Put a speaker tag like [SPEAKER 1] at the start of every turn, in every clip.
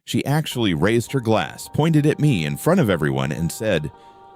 [SPEAKER 1] She actually raised her glass, pointed at me in front of everyone, and said,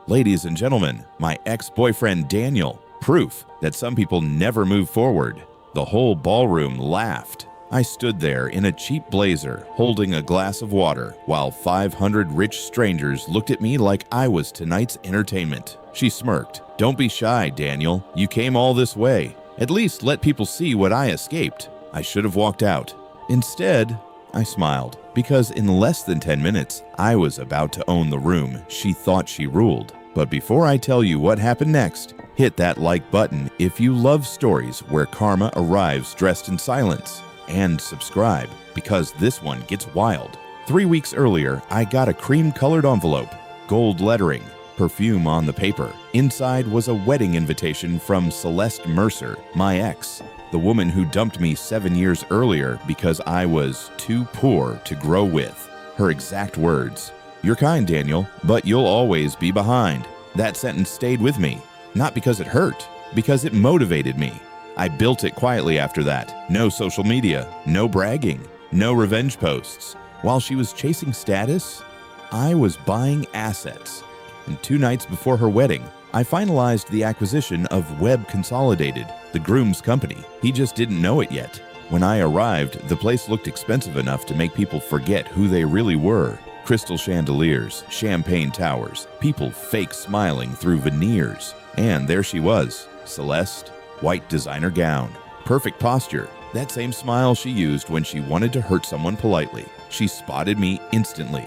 [SPEAKER 1] "Ladies and gentlemen, my ex-boyfriend Daniel, proof that some people never move forward." The whole ballroom laughed. I stood there in a cheap blazer, holding a glass of water, while 500 rich strangers looked at me like I was tonight's entertainment. She smirked. "Don't be shy, Daniel. You came all this way. At least let people see what I escaped." I should have walked out. Instead, I smiled, because in less than 10 minutes, I was about to own the room she thought she ruled. But before I tell you what happened next, hit that like button if you love stories where karma arrives dressed in silence. And subscribe, because this one gets wild. 3 weeks earlier, I got a cream-colored envelope, gold lettering, perfume on the paper. Inside was a wedding invitation from Celeste Mercer, my ex, the woman who dumped me 7 years earlier because I was too poor to grow with. Her exact words, "You're kind, Daniel, but you'll always be behind." That sentence stayed with me, not because it hurt, because it motivated me. I built it quietly after that. No social media, no bragging, no revenge posts. While she was chasing status, I was buying assets. And 2 nights before her wedding, I finalized the acquisition of Web Consolidated, the groom's company. He just didn't know it yet. When I arrived, the place looked expensive enough to make people forget who they really were. Crystal chandeliers, champagne towers, people fake smiling through veneers. And there she was, Celeste. White designer gown, perfect posture, that same smile she used when she wanted to hurt someone politely. She spotted me instantly.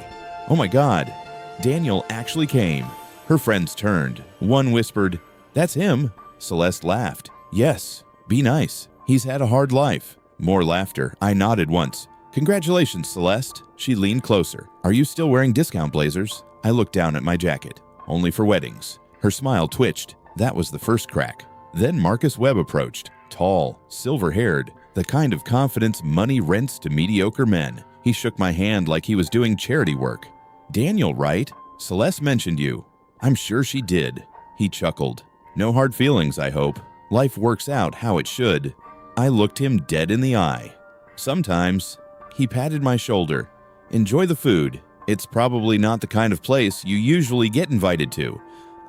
[SPEAKER 1] "Oh my God, Daniel actually came." Her friends turned. One whispered, "That's him." Celeste laughed. "Yes, be nice. He's had a hard life." More laughter. I nodded once. "Congratulations, Celeste." She leaned closer. "Are you still wearing discount blazers?" I looked down at my jacket. "Only for weddings." Her smile twitched. That was the first crack. Then Marcus Webb approached, tall, silver-haired, the kind of confidence money rents to mediocre men. He shook my hand like he was doing charity work. "Daniel, right? Celeste mentioned you." "I'm sure she did." He chuckled. "No hard feelings, I hope. Life works out how it should." I looked him dead in the eye. "Sometimes." He patted my shoulder. "Enjoy the food. It's probably not the kind of place you usually get invited to."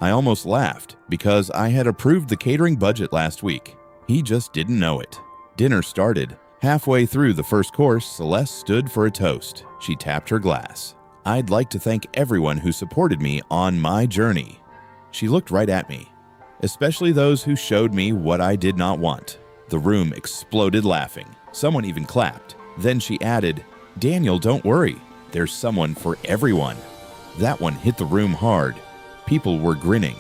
[SPEAKER 1] I almost laughed because I had approved the catering budget last week. He just didn't know it. Dinner started. Halfway through the first course, Celeste stood for a toast. She tapped her glass. "I'd like to thank everyone who supported me on my journey." She looked right at me, especially those who showed me what I did not want. The room exploded laughing. Someone even clapped. Then she added, "Daniel, don't worry. There's someone for everyone." That one hit the room hard. People were grinning.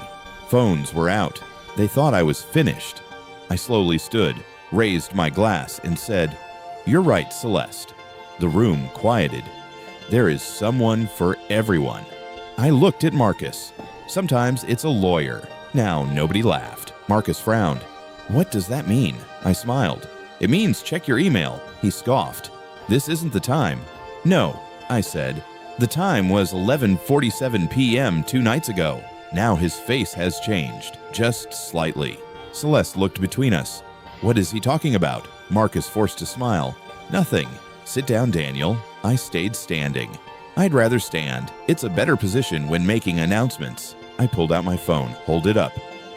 [SPEAKER 1] Phones were out. They thought I was finished. I slowly stood, raised my glass, and said, "You're right, Celeste." The room quieted. There is someone for everyone. I looked at Marcus. Sometimes it's a lawyer. Now nobody laughed. Marcus frowned. "What does that mean?" I smiled. "It means check your email." He scoffed. "This isn't the time." "No," I said. "The time was 11:47 p.m. 2 nights ago." Now his face has changed, just slightly. Celeste looked between us. "What is he talking about?" Marcus forced a smile. "Nothing. Sit down, Daniel." I stayed standing. I'd rather stand. It's a better position when making announcements. I pulled out my phone, hold it up.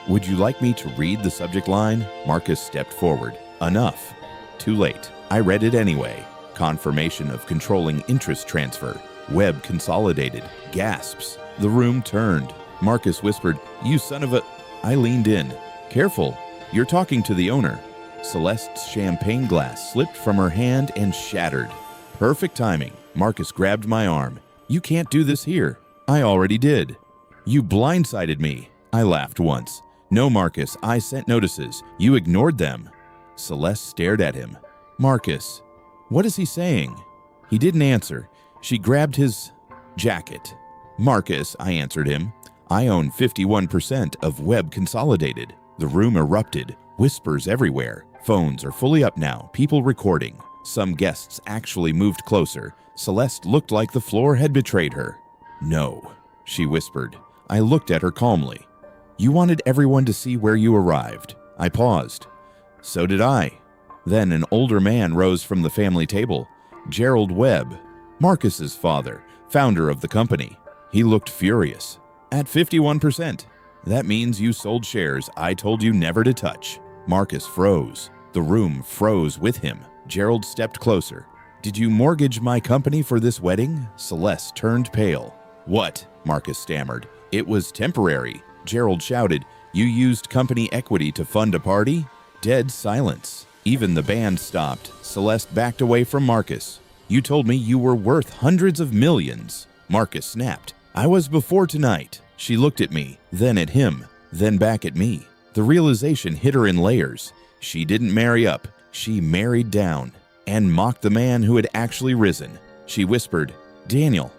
[SPEAKER 1] "Would you like me to read the subject line?" Marcus stepped forward. "Enough." Too late. I read it anyway. Confirmation of controlling interest transfer. Web Consolidated. Gasps. The room turned. Marcus whispered, "You son of a..." I leaned in. "Careful. You're talking to the owner." Celeste's champagne glass slipped from her hand and shattered. Perfect timing. Marcus grabbed my arm. "You can't do this here." "I already did." "You blindsided me." I laughed once. "No, Marcus, I sent notices. You ignored them." Celeste stared at him. "Marcus, what is he saying?" He didn't answer. She grabbed his jacket. "Marcus," I answered him, "I own 51% of Web Consolidated." The room erupted. Whispers everywhere. Phones are fully up now, people recording. Some guests actually moved closer. Celeste looked like the floor had betrayed her. "No," she whispered. I looked at her calmly. "You wanted everyone to see where you arrived." I paused. "So did I." Then an older man rose from the family table. "Gerald Webb." Marcus's father, founder of the company. He looked furious. At 51%. That means you sold shares I told you never to touch. Marcus froze. The room froze with him. Gerald stepped closer. Did you mortgage my company for this wedding? Celeste turned pale. What? Marcus stammered. It was temporary. Gerald shouted. You used company equity to fund a party? Dead silence. Even the band stopped. Celeste backed away from Marcus. You told me you were worth hundreds of millions. Marcus snapped. I was before tonight. She looked at me, then at him, then back at me. The realization hit her in layers. She didn't marry up. She married down and mocked the man who had actually risen. She whispered, Daniel,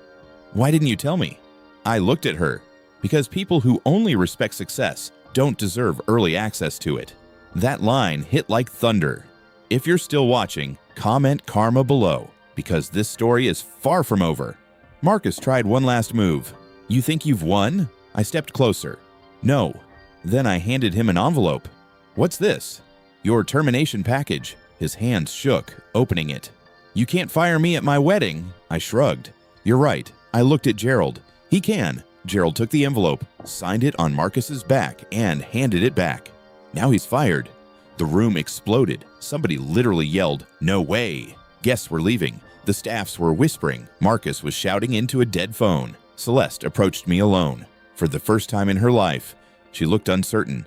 [SPEAKER 1] why didn't you tell me? I looked at her. Because people who only respect success don't deserve early access to it. That line hit like thunder. If you're still watching, comment karma below, because this story is far from over. Marcus tried one last move. You think you've won? I stepped closer. No. Then I handed him an envelope. What's this? Your termination package. His hands shook, opening it. You can't fire me at my wedding. I shrugged. You're right. I looked at Gerald. He can. Gerald took the envelope, signed it on Marcus's back, and handed it back. Now he's fired. The room exploded. Somebody literally yelled, No way! Guests were leaving. The staffs were whispering. Marcus was shouting into a dead phone. Celeste approached me alone. For the first time in her life, she looked uncertain.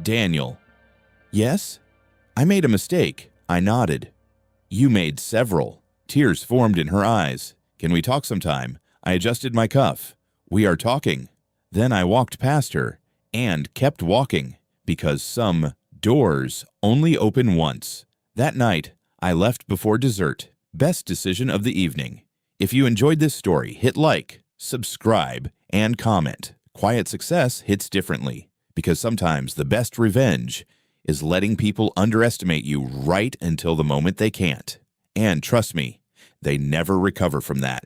[SPEAKER 1] Daniel. Yes? I made a mistake. I nodded. You made several. Tears formed in her eyes. Can we talk sometime? I adjusted my cuff. We are talking. Then I walked past her and kept walking because some doors only open once. That night, I left before dessert. Best decision of the evening. If you enjoyed this story, hit like, subscribe, and comment. Quiet success hits differently because sometimes the best revenge is letting people underestimate you right until the moment they can't. And trust me, they never recover from that.